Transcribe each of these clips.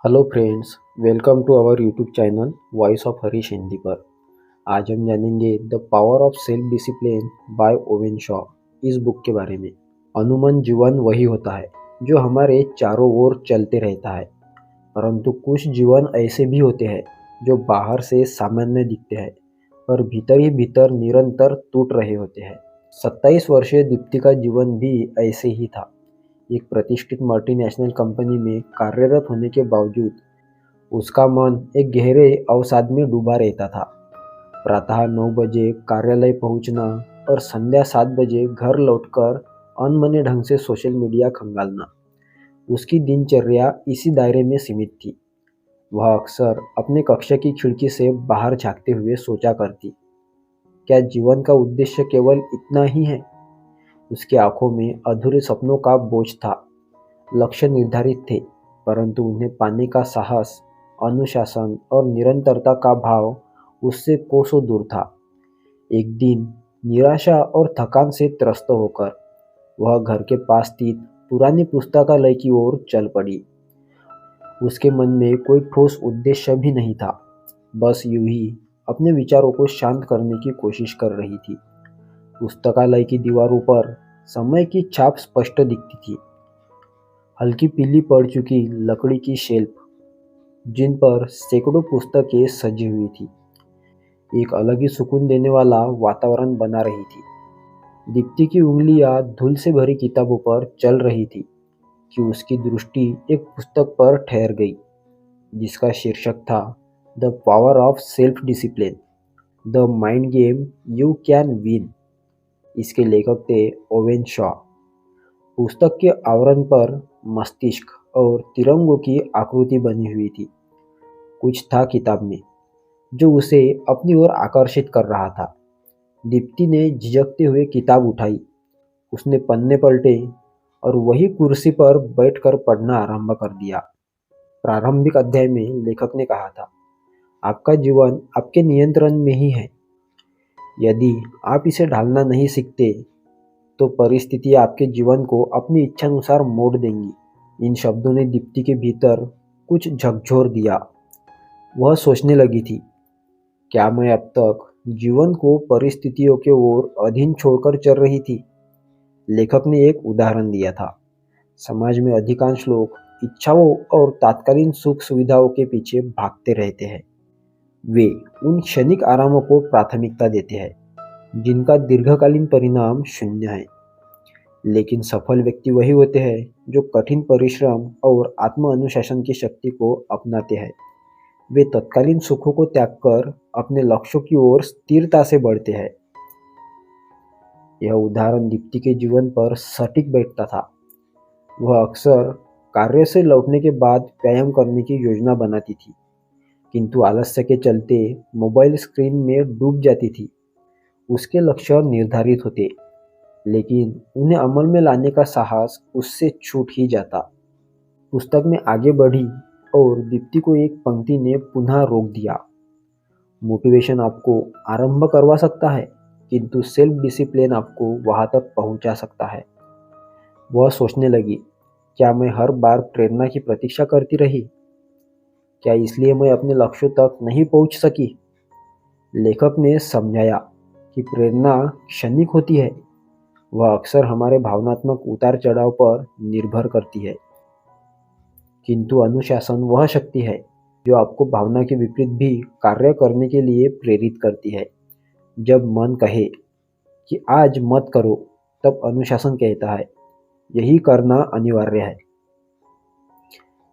Hello friends, welcome to our YouTube channel voice of Harish Hindi पर। आज हम जानेंगे the power of self discipline by Owen Shaw इस book के बारे में। अनुमन जीवन वही होता है जो हमारे चारों ओर चलते रहता है, परंतु कुछ जीवन ऐसे भी होते हैं जो बाहर से सामान्य दिखते हैं पर भीतर ही भीतर निरंतर टूट रहे होते हैं। 27 वर्षीय दीप्ति का जीवन भी ऐसे ही था। एक प्रतिष्ठित मल्टीनेशनल कंपनी में कार्यरत होने के बावजूद उसका मन एक गहरे अवसाद में डूबा रहता था। प्रातः 9 बजे कार्यालय पहुंचना और संध्या 7 बजे घर लौटकर अनमने ढंग से सोशल मीडिया खंगालना, उसकी दिनचर्या इसी दायरे में सीमित थी। वह अक्सर अपने कक्षा की खिड़की से बाहर झांकते हुए सोचा करती, क्या जीवन का उद्देश्य केवल इतना ही है? उसकी आंखों में अधूरे सपनों का बोझ था। लक्ष्य निर्धारित थे, परंतु उन्हें पाने का साहस, अनुशासन और निरंतरता का भाव उससे कोसों दूर था। एक दिन निराशा और थकान से त्रस्त होकर वह घर के पास स्थित पुरानी पुस्तकालय की ओर चल पड़ी। उसके मन में कोई ठोस उद्देश्य भी नहीं था, बस यूं ही अपने विचारों को शांत करने की कोशिश कर रही थी। पुस्तकालय की दीवारों पर समय की छाप स्पष्ट दिखती थी। हल्की पीली पड़ चुकी लकड़ी की शेल्फ, जिन पर सैकड़ों पुस्तकें सजी हुई थी, एक अलग ही सुकून देने वाला वातावरण बना रही थी। दीप्ति की उंगलियां धूल से भरी किताबों पर चल रही थी कि उसकी दृष्टि एक पुस्तक पर ठहर गई, जिसका शीर्षक था the power of self discipline, the mind game you can win. इसके लेखक थे ओवेन शॉ। पुस्तक के आवरण पर मस्तिष्क और तिरंगों की आकृति बनी हुई थी। कुछ था किताब में जो उसे अपनी ओर आकर्षित कर रहा था। दीप्ति ने झिझकते हुए किताब उठाई। उसने पन्ने पलटे और वही कुर्सी पर बैठकर पढ़ना आरंभ कर दिया। प्रारंभिक अध्याय में लेखक ने कहा था, आपका जीवन आपके नियंत्रण में ही है। यदि आप इसे ढालना नहीं सीखते तो परिस्थिति आपके जीवन को अपनी इच्छानुसार मोड़ देंगी। इन शब्दों ने दीप्ति के भीतर कुछ झकझोर दिया। वह सोचने लगी थी, क्या मैं अब तक जीवन को परिस्थितियों के ओर अधीन छोड़कर चल रही थी? लेखक ने एक उदाहरण दिया था। समाज में अधिकांश लोग इच्छाओं और तात्कालीन सुख सुविधाओं के पीछे भागते रहते हैं। वे उन क्षणिक आरामों को प्राथमिकता देते हैं जिनका दीर्घकालीन परिणाम शून्य है। लेकिन सफल व्यक्ति वही होते हैं जो कठिन परिश्रम और आत्म अनुशासन की शक्ति को अपनाते हैं। वे तत्कालीन सुखों को त्याग कर अपने लक्ष्यों की ओर स्थिरता से बढ़ते हैं। यह उदाहरण दीप्ति के जीवन पर सटीक बैठता था। वह अक्सर कार्य से लौटने के बाद व्यायाम करने की योजना बनाती थी, किंतु आलस्य के चलते मोबाइल स्क्रीन में डूब जाती थी। उसके लक्ष्य निर्धारित होते, लेकिन उन्हें अमल में लाने का साहस उससे छूट ही जाता। पुस्तक में आगे बढ़ी और दीप्ति को एक पंक्ति ने पुनः रोक दिया, मोटिवेशन आपको आरंभ करवा सकता है, किंतु सेल्फ डिसिप्लिन आपको वहां तक पहुंचा सकता है। वह सोचने लगी, क्या मैं हर बार प्रेरणा की प्रतीक्षा करती रही? क्या इसलिए मैं अपने लक्ष्यों तक नहीं पहुंच सकी? लेखक ने समझाया कि प्रेरणा क्षणिक होती है। वह अक्सर हमारे भावनात्मक उतार चढ़ाव पर निर्भर करती है, किंतु अनुशासन वह शक्ति है जो आपको भावना के विपरीत भी कार्य करने के लिए प्रेरित करती है। जब मन कहे कि आज मत करो, तब अनुशासन कहता है, यही करना अनिवार्य है।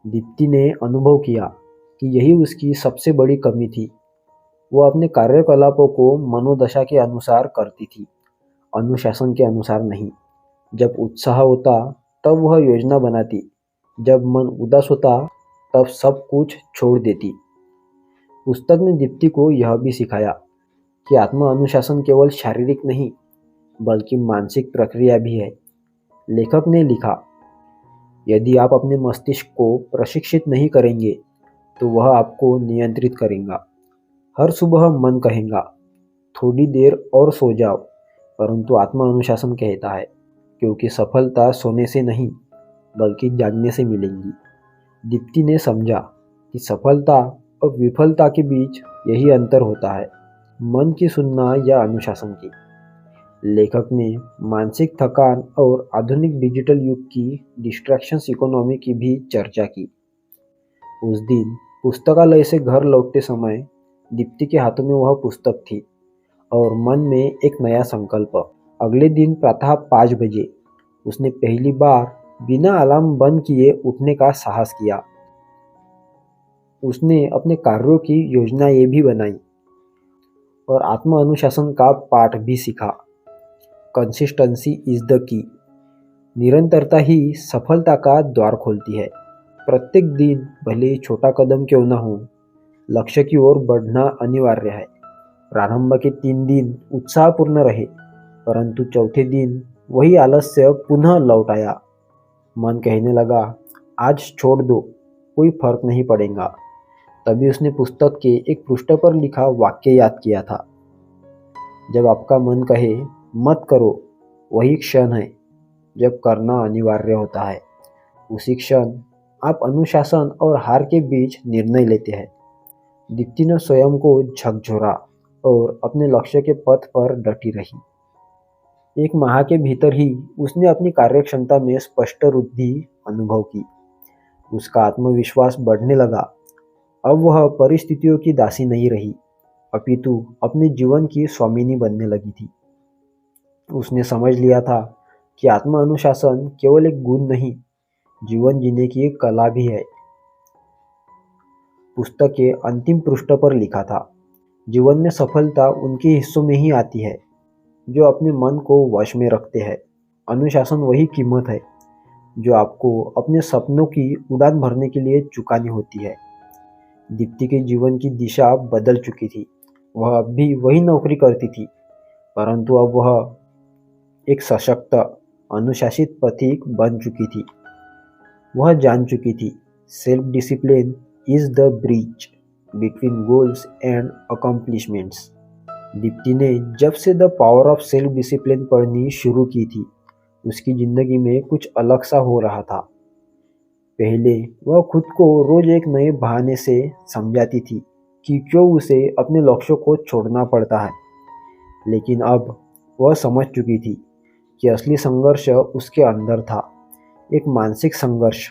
दीप्ति ने अनुभव किया कि यही उसकी सबसे बड़ी कमी थी। वह अपने कार्यकलापों को मनोदशा के अनुसार करती थी, अनुशासन के अनुसार नहीं। जब उत्साह होता तब वह योजना बनाती, जब मन उदास होता तब सब कुछ छोड़ देती। पुस्तक ने दीप्ति को यह भी सिखाया कि आत्म अनुशासन केवल शारीरिक नहीं बल्कि मानसिक प्रक्रिया भी है। लेखक ने लिखा, यदि आप अपने मस्तिष्क को प्रशिक्षित नहीं करेंगे तो वह आपको नियंत्रित करेगा। हर सुबह मन कहेगा, थोड़ी देर और सो जाओ, परंतु आत्म अनुशासन कहता है, क्योंकि सफलता सोने से नहीं बल्कि जागने से मिलेगी। दीप्ति ने समझा कि सफलता और विफलता के बीच यही अंतर होता है, मन की सुनना या अनुशासन की। लेखक ने मानसिक थकान और आधुनिक डिजिटल युग की डिस्ट्रैक्शंस इकोनॉमी की भी चर्चा की। उस दिन पुस्तकालय से घर लौटते समय दीप्ति के हाथों में वह पुस्तक थी और मन में एक नया संकल्प। अगले दिन प्रातः 5 बजे उसने पहली बार बिना अलार्म बंद किए उठने का साहस किया। उसने अपने कार्यों की योजनाएं भी बनाई और आत्म अनुशासन का पाठ भी सीखा। कंसिस्टेंसी इज द की। निरंतरता ही सफलता का द्वार खोलती है। प्रत्येक दिन भले ही छोटा कदम क्यों न हो, लक्ष्य की ओर बढ़ना अनिवार्य है। प्रारंभ के 3 दिन उत्साहपूर्ण रहे, परंतु चौथे दिन वही आलस्य पुनः लौट आया। मन कहने लगा, आज छोड़ दो, कोई फर्क नहीं पड़ेगा। तभी उसने पुस्तक के एक पृष्ठ पर लिखा वाक्य याद किया था, जब आपका मन कहे मत करो, वही क्षण है जब करना अनिवार्य होता है। उसी क्षण आप अनुशासन और हार के बीच निर्णय लेते हैं। दीप्ति ने स्वयं को झकझोरा और अपने लक्ष्य के पथ पर डटी रही। 1 माह के भीतर ही उसने अपनी कार्यक्षमता में स्पष्ट वृद्धि अनुभव की। उसका आत्मविश्वास बढ़ने लगा। अब वह परिस्थितियों की दासी नहीं रही, अपितु अपने जीवन की स्वामिनी बनने लगी थी। उसने समझ लिया था कि आत्म अनुशासन केवल एक गुण नहीं, जीवन जीने की एक कला भी है। पुस्तक के अंतिम पृष्ठ पर लिखा था, जीवन में सफलता उनके हिस्सों में ही आती है जो अपने मन को वश में रखते हैं। अनुशासन वही कीमत है जो आपको अपने सपनों की उड़ान भरने के लिए चुकानी होती है। दीप्ति के जीवन की दिशा बदल चुकी थी। वह अब भी वही नौकरी करती थी, परंतु अब वह एक सशक्त, अनुशासित पथिक बन चुकी थी। वह जान चुकी थी, self discipline is the bridge between goals and accomplishments. Deepti ने जब से the power of self discipline पढ़नी शुरू की थी, उसकी ज़िंदगी में कुछ अलग सा हो रहा था। पहले वह खुद को रोज एक नए बहाने से समझाती थी कि क्यों उसे अपने लक्ष्यों को छोड़ना पड़ता है, लेकिन अब वह समझ चुकी थी कि असली संघर्ष उसके अंदर था, एक मानसिक संघर्ष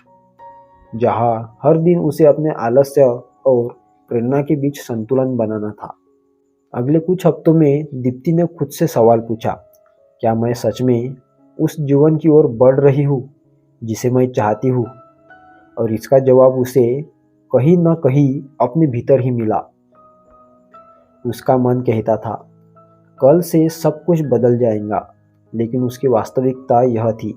जहाँ हर दिन उसे अपने आलस्य और प्रेरणा के बीच संतुलन बनाना था। अगले कुछ हफ्तों में दीप्ति ने खुद से सवाल पूछा, क्या मैं सच में उस जीवन की ओर बढ़ रही हूँ जिसे मैं चाहती हूँ? और इसका जवाब उसे कहीं न कहीं अपने भीतर ही मिला। उसका मन कहता था, कल से सब कुछ बदल जाएगा, लेकिन उसकी वास्तविकता यह थी।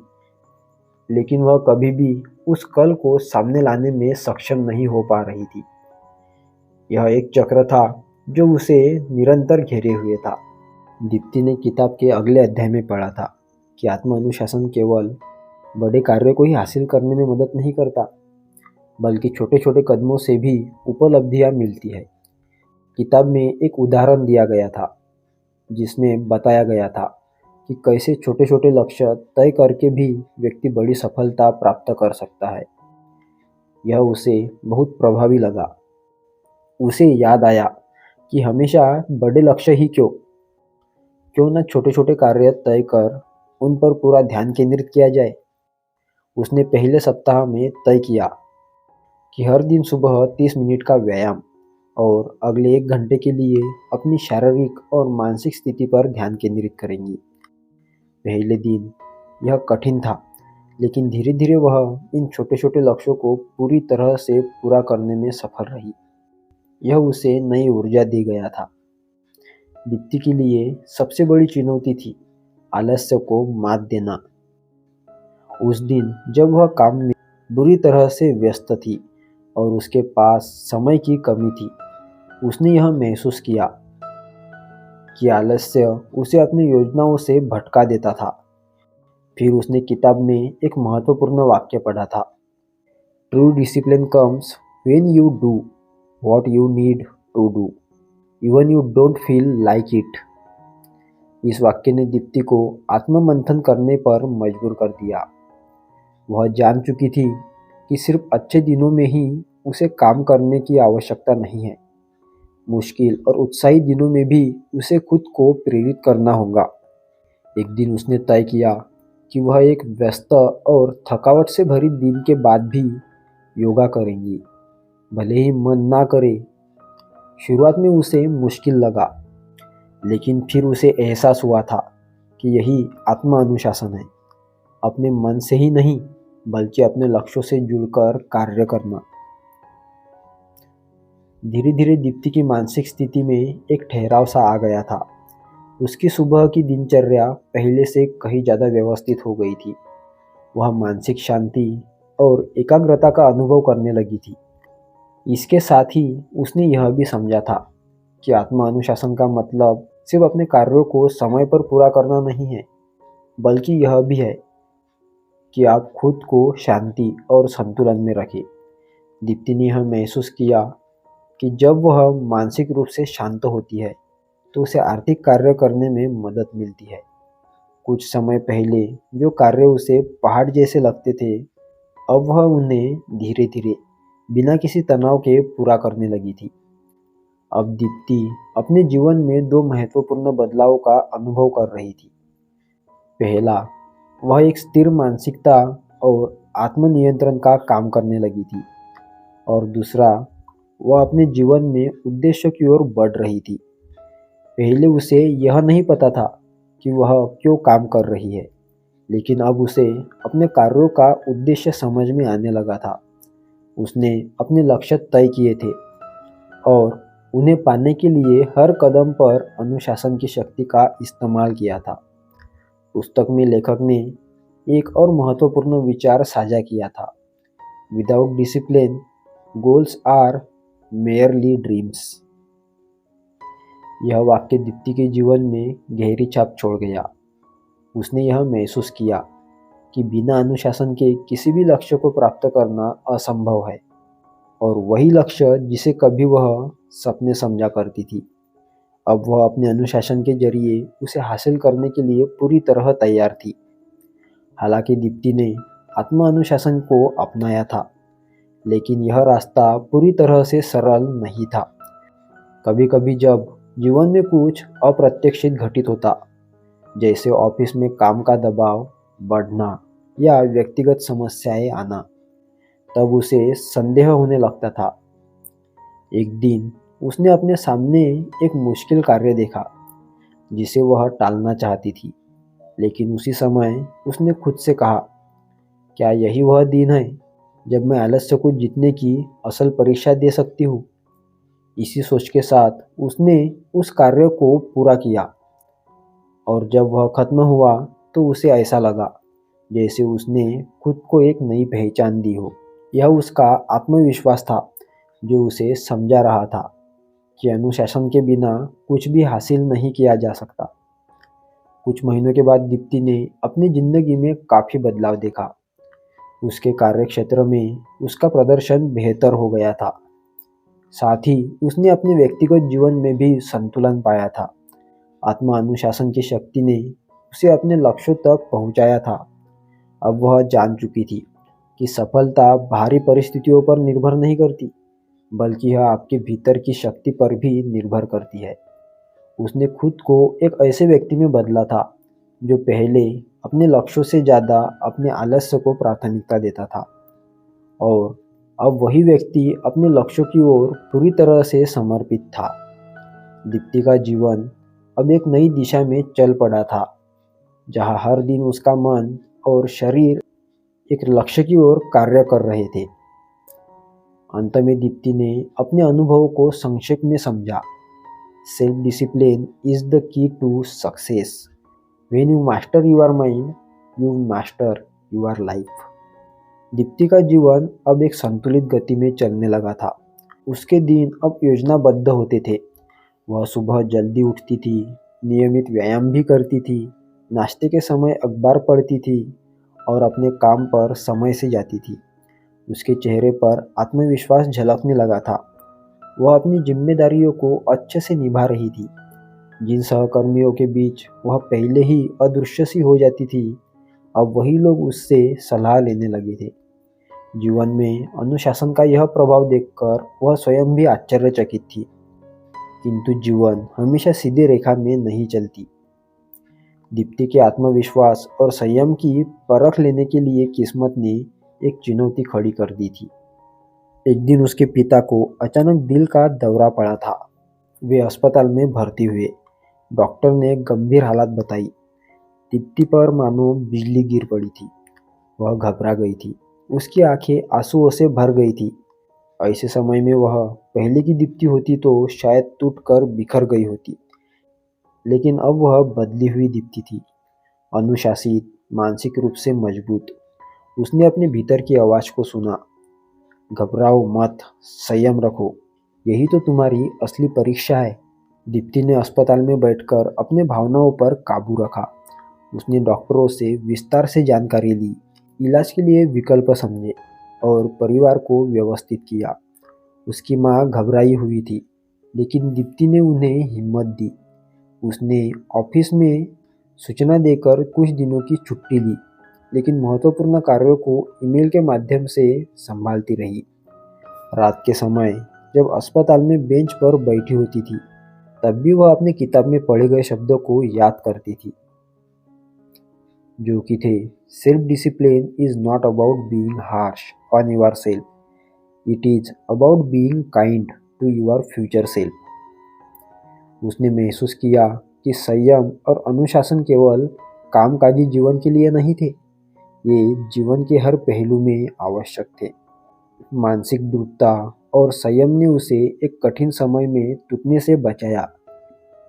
लेकिन वह कभी भी उस कल को सामने लाने में सक्षम नहीं हो पा रही थी। यह एक चक्र था जो उसे निरंतर घेरे हुए था। दीप्ति ने किताब के अगले अध्याय में पढ़ा था कि आत्म अनुशासन केवल बड़े कार्यों को ही हासिल करने में मदद नहीं करता, बल्कि छोटे छोटे कदमों से भी उपलब्धियां मिलती है। किताब में एक उदाहरण दिया गया था जिसमें बताया गया था कि कैसे छोटे छोटे लक्ष्य तय करके भी व्यक्ति बड़ी सफलता प्राप्त कर सकता है। यह उसे बहुत प्रभावी लगा। उसे याद आया कि हमेशा बड़े लक्ष्य ही क्यों न छोटे छोटे कार्य तय कर उन पर पूरा ध्यान केंद्रित किया जाए। उसने पहले सप्ताह में तय किया कि हर दिन सुबह 30 मिनट का व्यायाम और अगले 1 घंटे के लिए अपनी शारीरिक और मानसिक स्थिति पर ध्यान केंद्रित करेंगी। पहले दिन यह कठिन था, लेकिन धीरे धीरे वह इन छोटे छोटे लक्ष्यों को पूरी तरह से पूरा करने में सफल रही। यह उसे नई ऊर्जा दे गया था। दीप्ति के लिए सबसे बड़ी चुनौती थी आलस्य को मात देना। उस दिन जब वह काम में बुरी तरह से व्यस्त थी और उसके पास समय की कमी थी, उसने यह महसूस किया कि आलस्य उसे अपनी योजनाओं से भटका देता था। फिर उसने किताब में एक महत्वपूर्ण वाक्य पढ़ा था, true discipline comes when you do what you need to do even you don't feel like it. इस वाक्य ने दीप्ति को आत्ममंथन करने पर मजबूर कर दिया। वह जान चुकी थी कि सिर्फ अच्छे दिनों में ही उसे काम करने की आवश्यकता नहीं है। मुश्किल और उत्साही दिनों में भी उसे खुद को प्रेरित करना होगा। एक दिन उसने तय किया कि वह एक व्यस्त और थकावट से भरी दिन के बाद भी योगा करेंगी, भले ही मन ना करे। शुरुआत में उसे मुश्किल लगा, लेकिन फिर उसे एहसास हुआ था कि यही आत्म अनुशासन है। अपने मन से ही नहीं, बल्कि अपने लक्ष्यों से जुड़कर कार्य करना। धीरे धीरे दीप्ति की मानसिक स्थिति में एक ठहराव सा आ गया था। उसकी सुबह की दिनचर्या पहले से कहीं ज़्यादा व्यवस्थित हो गई थी। वह मानसिक शांति और एकाग्रता का अनुभव करने लगी थी। इसके साथ ही उसने यह भी समझा था कि आत्म अनुशासन का मतलब सिर्फ अपने कार्यों को समय पर पूरा करना नहीं है, बल्कि यह भी है कि आप खुद को शांति और संतुलन में रखें। दीप्ति ने यह महसूस किया कि जब वह मानसिक रूप से शांत होती है तो उसे आर्थिक कार्य करने में मदद मिलती है। कुछ समय पहले जो कार्य उसे पहाड़ जैसे लगते थे, अब वह उन्हें धीरे धीरे बिना किसी तनाव के पूरा करने लगी थी। अब दीप्ति अपने जीवन में दो महत्वपूर्ण बदलावों का अनुभव कर रही थी। पहला, वह एक स्थिर मानसिकता और आत्मनियंत्रण का काम करने लगी थी, और दूसरा, वह अपने जीवन में उद्देश्य की ओर बढ़ रही थी। पहले उसे यह नहीं पता था कि वह क्यों काम कर रही है, लेकिन अब उसे अपने कार्यों का उद्देश्य समझ में आने लगा था। उसने अपने लक्ष्य तय किए थे और उन्हें पाने के लिए हर कदम पर अनुशासन की शक्ति का इस्तेमाल किया था। पुस्तक में लेखक ने एक और महत्वपूर्ण विचार साझा किया था: without discipline, goals are merely dreams. यह वाक्य दीप्ति के जीवन में गहरी छाप छोड़ गया। उसने यह महसूस किया कि बिना अनुशासन के किसी भी लक्ष्य को प्राप्त करना असंभव है, और वही लक्ष्य जिसे कभी वह सपने समझा करती थी, अब वह अपने अनुशासन के जरिए उसे हासिल करने के लिए पूरी तरह तैयार थी। हालांकि दीप्ति ने आत्म अनुशासन को अपनाया था, लेकिन यह रास्ता पूरी तरह से सरल नहीं था। कभी कभी जब जीवन में कुछ अप्रत्याशित घटित होता, जैसे ऑफिस में काम का दबाव बढ़ना या व्यक्तिगत समस्याएं आना, तब उसे संदेह होने लगता था। एक दिन उसने अपने सामने एक मुश्किल कार्य देखा जिसे वह टालना चाहती थी, लेकिन उसी समय उसने खुद से कहा, क्या यही वह दिन है जब मैं आलस्य को जीतने की असल परीक्षा दे सकती हूँ? इसी सोच के साथ उसने उस कार्य को पूरा किया, और जब वह खत्म हुआ तो उसे ऐसा लगा जैसे उसने खुद को एक नई पहचान दी हो। यह उसका आत्मविश्वास था जो उसे समझा रहा था कि अनुशासन के बिना कुछ भी हासिल नहीं किया जा सकता। कुछ महीनों के बाद दीप्ति ने अपनी जिंदगी में काफ़ी बदलाव देखा। उसके कार्यक्षेत्र में उसका प्रदर्शन बेहतर हो गया था। साथ ही उसने अपने व्यक्तिगत जीवन में भी संतुलन पाया था। आत्म अनुशासन की शक्ति ने उसे अपने लक्ष्यों तक पहुंचाया था। अब वह जान चुकी थी कि सफलता बाहरी परिस्थितियों पर निर्भर नहीं करती, बल्कि यह आपके भीतर की शक्ति पर भी निर्भर करती है। उसने खुद को एक ऐसे व्यक्ति में बदला था जो पहले अपने लक्ष्यों से ज़्यादा अपने आलस्य को प्राथमिकता देता था, और अब वही व्यक्ति अपने लक्ष्यों की ओर पूरी तरह से समर्पित था। दीप्ति का जीवन अब एक नई दिशा में चल पड़ा था, जहां हर दिन उसका मन और शरीर एक लक्ष्य की ओर कार्य कर रहे थे। अंत में दीप्ति ने अपने अनुभवों को संक्षेप में समझा: self discipline is the key to success. When you master your mind, you master your life. Deepti का जीवन अब एक संतुलित गति में चलने लगा था। उसके दिन अब योजनाबद्ध होते थे। वह सुबह जल्दी उठती थी, नियमित व्यायाम भी करती थी, नाश्ते के समय अखबार पढ़ती थी और अपने काम पर समय से जाती थी। उसके चेहरे पर आत्मविश्वास झलकने लगा था। वह अपनी जिम्मेदारियों को अच्छे से निभा रही थी। जिन सहकर्मियों के बीच वह पहले ही अदृश्य सी हो जाती थी, अब वही लोग उससे सलाह लेने लगे थे। जीवन में अनुशासन का यह प्रभाव देखकर वह स्वयं भी आश्चर्यचकित थी। किंतु जीवन हमेशा सीधी रेखा में नहीं चलती। दीप्ति के आत्मविश्वास और संयम की परख लेने के लिए किस्मत ने एक चुनौती खड़ी कर दी थी। एक दिन उसके पिता को अचानक दिल का दौरा पड़ा था। वे अस्पताल में भर्ती हुए। डॉक्टर ने गंभीर हालत बताई। दीप्ति पर मानो बिजली गिर पड़ी थी। वह घबरा गई थी। उसकी आंखें आंसुओं से भर गई थी। ऐसे समय में वह पहले की दीप्ति होती तो शायद टूटकर बिखर गई होती, लेकिन अब वह बदली हुई दीप्ति थी, अनुशासित, मानसिक रूप से मजबूत। उसने अपने भीतर की आवाज़ को सुना, घबराओ मत, संयम रखो, यही तो तुम्हारी असली परीक्षा है। दीप्ति ने अस्पताल में बैठकर अपने भावनाओं पर काबू रखा। उसने डॉक्टरों से विस्तार से जानकारी ली, इलाज के लिए विकल्प समझे और परिवार को व्यवस्थित किया। उसकी माँ घबराई हुई थी, लेकिन दीप्ति ने उन्हें हिम्मत दी। उसने ऑफिस में सूचना देकर कुछ दिनों की छुट्टी ली, लेकिन महत्वपूर्ण कार्यों को ईमेल के माध्यम से संभालती रही। रात के समय जब अस्पताल में बेंच पर बैठी होती थी, तब भी वह अपनी किताब में पढ़े गए शब्दों को याद करती थी, जो कि थे, self discipline is not about being harsh on yourself, it is about being kind to your future self. उसने महसूस किया कि संयम और अनुशासन केवल कामकाजी जीवन के लिए नहीं थे, ये जीवन के हर पहलू में आवश्यक थे। मानसिक दृढ़ता और संयम ने उसे एक कठिन समय में टूटने से बचाया।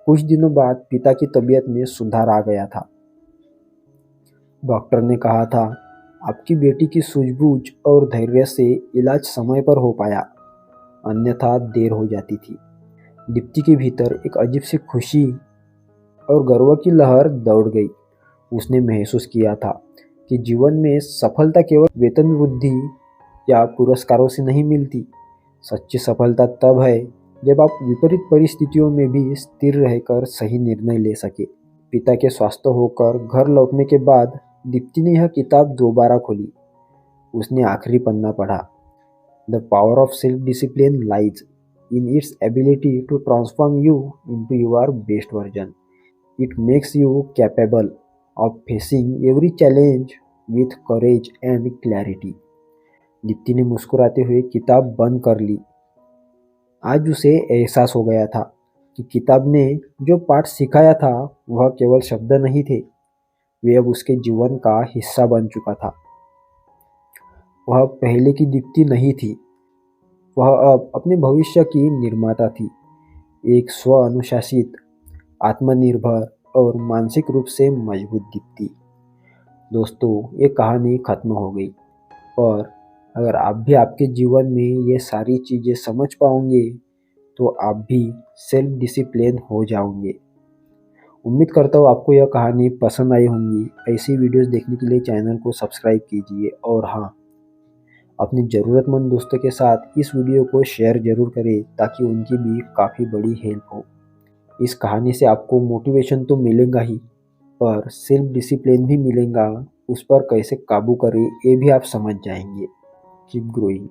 कुछ दिनों बाद पिता की तबीयत में सुधार आ गया था। डॉक्टर ने कहा था, आपकी बेटी की सूझबूझ और धैर्य से इलाज समय पर हो पाया, अन्यथा देर हो जाती थी। दीप्ति के भीतर एक अजीब सी खुशी और गर्व की लहर दौड़ गई। उसने महसूस किया था कि जीवन में सफलता केवल वेतन वृद्धि या पुरस्कारों से नहीं मिलती। सच्ची सफलता तब है जब आप विपरीत परिस्थितियों में भी स्थिर रहकर सही निर्णय ले सके। पिता के स्वस्थ होकर घर लौटने के बाद दीप्ति ने यह किताब दोबारा खोली। उसने आखिरी पन्ना पढ़ा। The power of self discipline lies in its ability to transform you into your best version. It makes you capable of facing every challenge with courage and clarity. Deepti ने मुस्कुराते हुए किताब बंद कर ली। आज उसे एहसास हो गया था कि किताब ने जो पाठ सिखाया था वह केवल शब्द नहीं थे, वे अब उसके जीवन का हिस्सा बन चुका था। वह पहले की दीप्ति नहीं थी, वह अब अपने भविष्य की निर्माता थी। एक स्व अनुशासित, आत्मनिर्भर और मानसिक रूप से मजबूत दीप्ति। दोस्तों, ये कहानी खत्म हो गई, और अगर आप भी आपके जीवन में ये सारी चीज़ें समझ पाओगे तो आप भी सेल्फ डिसिप्लिन हो जाओगे। उम्मीद करता हूँ आपको यह कहानी पसंद आई होंगी। ऐसी वीडियोस देखने के लिए चैनल को सब्सक्राइब कीजिए, और हाँ, अपने ज़रूरतमंद दोस्तों के साथ इस वीडियो को शेयर ज़रूर करें ताकि उनकी भी काफ़ी बड़ी हेल्प हो। इस कहानी से आपको मोटिवेशन तो मिलेगा ही, पर सेल्फ डिसिप्लिन भी मिलेगा। उस पर कैसे काबू करें ये भी आप समझ जाएंगे। Keep growing.